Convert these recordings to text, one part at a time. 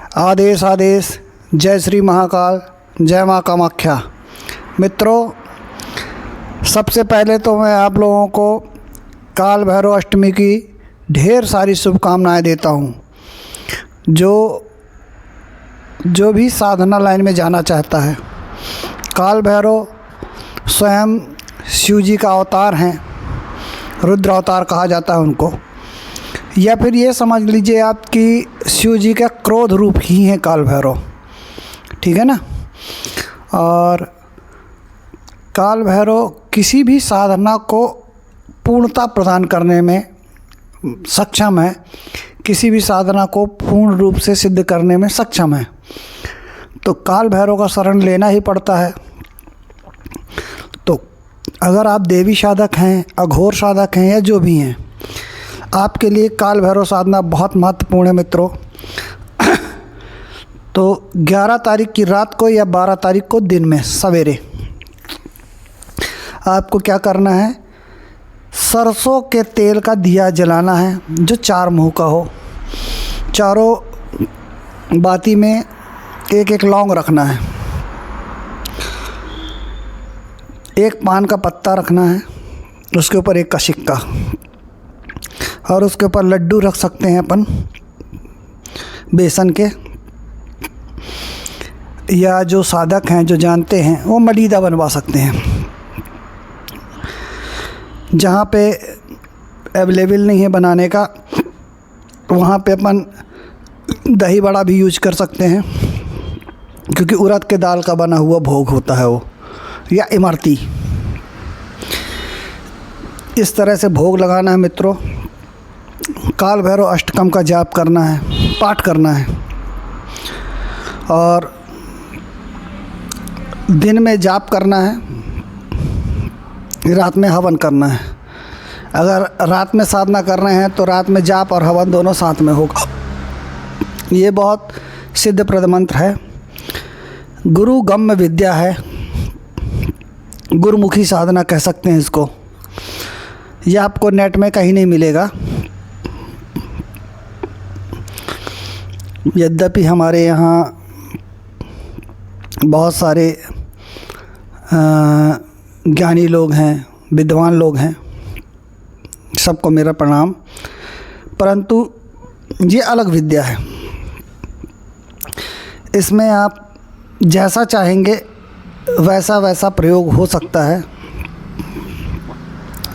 आदेश आदेश। जय श्री महाकाल, जय माँ कामाख्या। मित्रों, सबसे पहले तो मैं आप लोगों को काल भैरव अष्टमी की ढेर सारी शुभकामनाएं देता हूँ। जो भी साधना लाइन में जाना चाहता है, काल भैरव स्वयं शिव जी का अवतार हैं, रुद्र अवतार कहा जाता है उनको, या फिर ये समझ लीजिए आप कि शिव जी का क्रोध रूप ही हैं काल भैरव, ठीक है ना। और काल भैरव किसी भी साधना को पूर्णता प्रदान करने में सक्षम है, किसी भी साधना को पूर्ण रूप से सिद्ध करने में सक्षम है, तो काल भैरव का शरण लेना ही पड़ता है। तो अगर आप देवी साधक हैं, अघोर साधक हैं, या जो भी हैं, आपके लिए काल भैरव साधना बहुत महत्वपूर्ण है मित्रों। तो 11 तारीख की रात को या 12 तारीख को दिन में सवेरे आपको क्या करना है, सरसों के तेल का दिया जलाना है, जो 4 मुँह का हो। चारों बाती में एक एक लौंग रखना है, एक पान का पत्ता रखना है, उसके ऊपर एक का सिक्का, और उसके ऊपर लड्डू रख सकते हैं अपन बेसन के, या जो साधक हैं जो जानते हैं वो मलीदा बनवा सकते हैं। जहाँ पे अवेलेबल नहीं है बनाने का, वहाँ पे अपन दही बड़ा भी यूज कर सकते हैं, क्योंकि उड़द के दाल का बना हुआ भोग होता है वो, या इमरती। इस तरह से भोग लगाना है मित्रों। काल भैरव अष्टकम का जाप करना है, पाठ करना है, और दिन में जाप करना है, रात में हवन करना है। अगर रात में साधना कर रहे हैं तो रात में जाप और हवन दोनों साथ में होगा। ये बहुत सिद्धप्रद मंत्र है, गुरु गम्य विद्या है, गुरुमुखी साधना कह सकते हैं इसको। यह आपको नेट में कहीं नहीं मिलेगा। यद्यपि हमारे यहाँ बहुत सारे ज्ञानी लोग हैं, विद्वान लोग हैं, सबको मेरा प्रणाम, परंतु ये अलग विद्या है। इसमें आप जैसा चाहेंगे वैसा वैसा प्रयोग हो सकता है।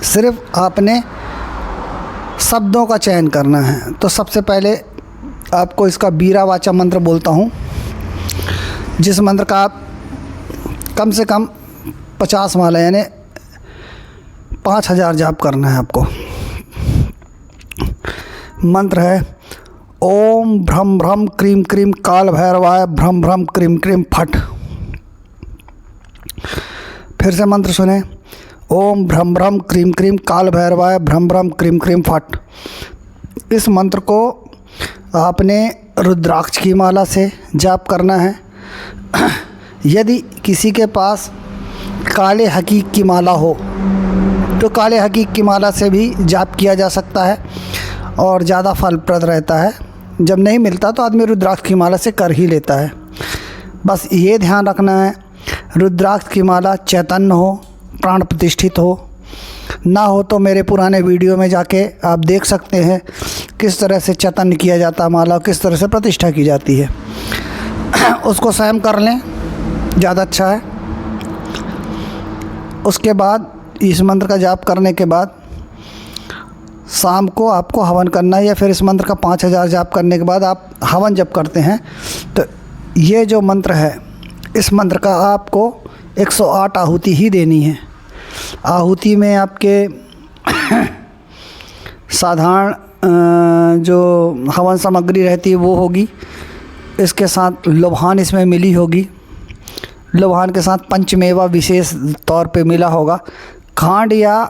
सिर्फ आपने शब्दों का चयन करना है। तो सबसे पहले आपको इसका बीरा वाचा मंत्र बोलता हूँ, जिस मंत्र का आप कम से कम 50 माला यानी 5000 जाप करना है आपको। मंत्र है ओम भ्रम भ्रम क्रीम क्रीम काल भैरवाय भ्रम भ्रम क्रीम क्रीम फट। फिर से मंत्र सुने, ओम भ्रम भ्रम क्रीम क्रीम काल भैरवाय भ्रम भ्रम क्रीम क्रीम फट। इस मंत्र को आपने रुद्राक्ष की माला से जाप करना है। यदि किसी के पास काले हकीक की माला हो तो काले हकीक की माला से भी जाप किया जा सकता है और ज़्यादा फलप्रद रहता है। जब नहीं मिलता तो आदमी रुद्राक्ष की माला से कर ही लेता है। बस ये ध्यान रखना है, रुद्राक्ष की माला चैतन्य हो, प्राण प्रतिष्ठित हो। ना हो तो मेरे पुराने वीडियो में जाके आप देख सकते हैं किस तरह से चैतन्य किया जाता है माला, किस तरह से प्रतिष्ठा की जाती है। उसको स्वयं कर लें, ज़्यादा अच्छा है। उसके बाद इस मंत्र का जाप करने के बाद शाम को आपको हवन करना है, या फिर इस मंत्र का 5000 जाप करने के बाद आप हवन जब करते हैं तो ये जो मंत्र है, इस मंत्र का आपको 108 आहुति ही देनी है। आहुति में आपके साधारण जो हवन सामग्री रहती है वो होगी, इसके साथ लोभान इसमें मिली होगी, लोभान के साथ पंचमेवा विशेष तौर पे मिला होगा। खांड या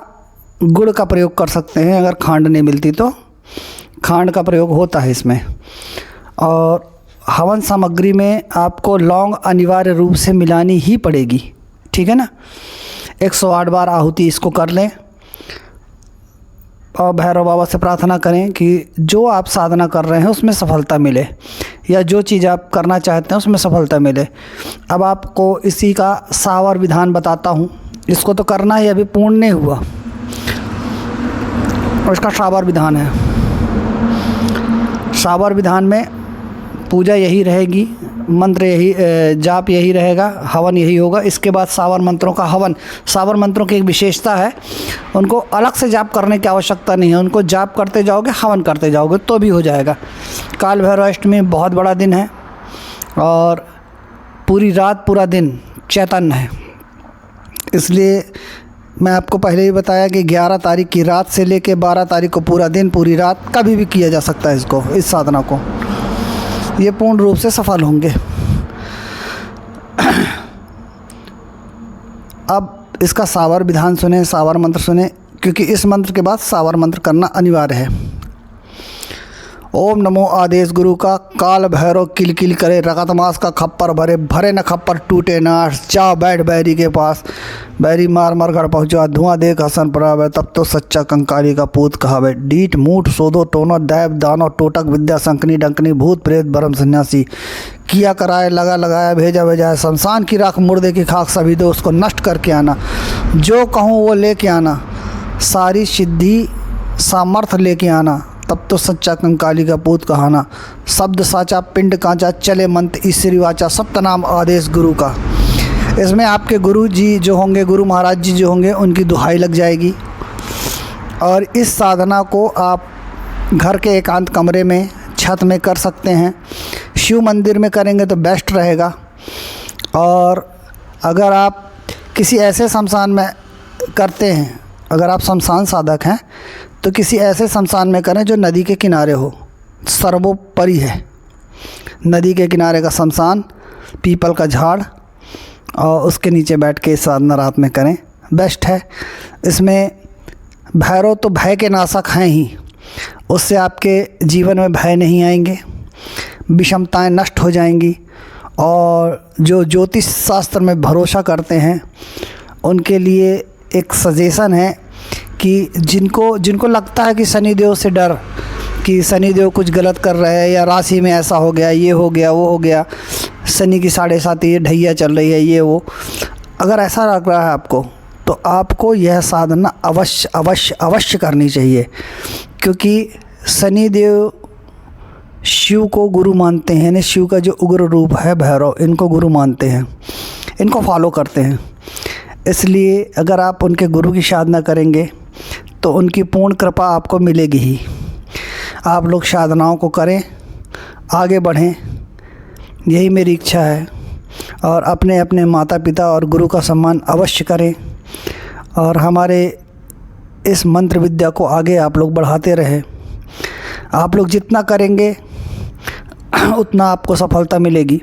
गुड़ का प्रयोग कर सकते हैं, अगर खांड नहीं मिलती तो खांड का प्रयोग होता है इसमें। और हवन सामग्री में आपको लौंग अनिवार्य रूप से मिलानी ही पड़ेगी, ठीक है ना। 108 बार आहुति इसको कर लें। और भैरव बाबा से प्रार्थना करें कि जो आप साधना कर रहे हैं उसमें सफलता मिले, या जो चीज़ आप करना चाहते हैं उसमें सफलता मिले। अब आपको इसी का सावर विधान बताता हूँ। इसको तो करना ही अभी पूर्ण नहीं हुआ, और इसका सावर विधान है। सावर विधान में पूजा यही रहेगी, मंत्र यही, जाप यही रहेगा, हवन यही होगा। इसके बाद सावर मंत्रों का हवन। सावर मंत्रों की एक विशेषता है, उनको अलग से जाप करने की आवश्यकता नहीं है। उनको जाप करते जाओगे, हवन करते जाओगे तो भी हो जाएगा। काल भैरव अष्टमी बहुत बड़ा दिन है और पूरी रात पूरा दिन चैतन्य है। इसलिए मैं आपको पहले ही बताया कि 11 तारीख की रात से लेके 12 तारीख को पूरा दिन, पूरी रात कभी भी किया जा सकता है इसको, इस साधना को। ये पूर्ण रूप से सफल होंगे। अब इसका सावर विधान सुने, सावर मंत्र सुने, क्योंकि इस मंत्र के बाद सावर मंत्र करना अनिवार्य है। ओम नमो आदेश गुरु का, काल भैरव किल किल करे, रगत मास का खप्पर भरे, भरे न खप्पर टूटे ना, जा बैठ बैरी के पास, बैरी मार मार घर पहुँचा, धुआं देख हसन पड़ावे, तब तो सच्चा कंकाली का पूत कहावे। डीठ मूठ सोदो टोनो, दैव दानो टोटक विद्या संकनी डंकनी, भूत प्रेत भरम सन्यासी, किया कराए लगा लगाया, भेजा भेजाए, शमशान की राख मुर्दे की खाक सभी दो, उसको नष्ट करके आना, जो कहूँ वो लेके आना, सारी सिद्धि सामर्थ्य लेके आना, तब तो सच्चा कंकाली का पूत कहाना। शब्द साचा पिंड कांचा, चले मंत्र ईश्वरी वाचा, सप्तनाम आदेश गुरु का। इसमें आपके गुरु जी जो होंगे, गुरु महाराज जी जो होंगे, उनकी दुहाई लग जाएगी। और इस साधना को आप घर के एकांत कमरे में, छत में कर सकते हैं। शिव मंदिर में करेंगे तो बेस्ट रहेगा। और अगर आप किसी ऐसे शमशान में करते हैं, अगर आप शमशान साधक हैं तो किसी ऐसे शमशान में करें जो नदी के किनारे हो, सर्वोपरि है। नदी के किनारे का शमशान, पीपल का झाड़, और उसके नीचे बैठ के साधना रात में करें, बेस्ट है। इसमें भैरव तो भय के नाशक हैं ही, उससे आपके जीवन में भय नहीं आएंगे, विषमताएं नष्ट हो जाएंगी। और जो ज्योतिष शास्त्र में भरोसा करते हैं उनके लिए एक सजेशन है कि जिनको लगता है कि शनिदेव से डर, कि शनिदेव कुछ गलत कर रहे हैं, या राशि में ऐसा हो गया, ये हो गया, वो हो गया, शनि की 7.5 ये ढैया चल रही है, ये वो, अगर ऐसा लग रहा है आपको, तो आपको यह साधना अवश्य अवश्य अवश्य करनी चाहिए। क्योंकि शनिदेव शिव को गुरु मानते हैं, यानी शिव का जो उग्र रूप है भैरव, इनको गुरु मानते हैं, इनको फॉलो करते हैं। इसलिए अगर आप उनके गुरु की साधना करेंगे तो उनकी पूर्ण कृपा आपको मिलेगी ही। आप लोग साधनाओं को करें, आगे बढ़ें, यही मेरी इच्छा है। और अपने अपने माता पिता और गुरु का सम्मान अवश्य करें, और हमारे इस मंत्र विद्या को आगे आप लोग बढ़ाते रहें। आप लोग जितना करेंगे उतना आपको सफलता मिलेगी,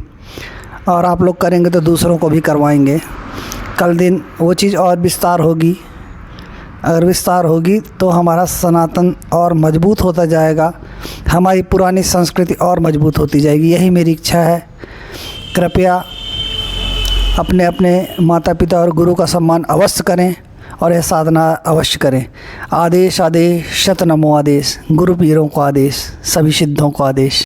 और आप लोग करेंगे तो दूसरों को भी करवाएंगे। कल दिन वो चीज़ और विस्तार होगी। अगर विस्तार होगी तो हमारा सनातन और मजबूत होता जाएगा, हमारी पुरानी संस्कृति और मजबूत होती जाएगी। यही मेरी इच्छा है। कृपया अपने अपने माता पिता और गुरु का सम्मान अवश्य करें और यह साधना अवश्य करें। आदेश आदेश शत नमो आदेश, गुरु पीरों को आदेश, सभी सिद्धों को आदेश।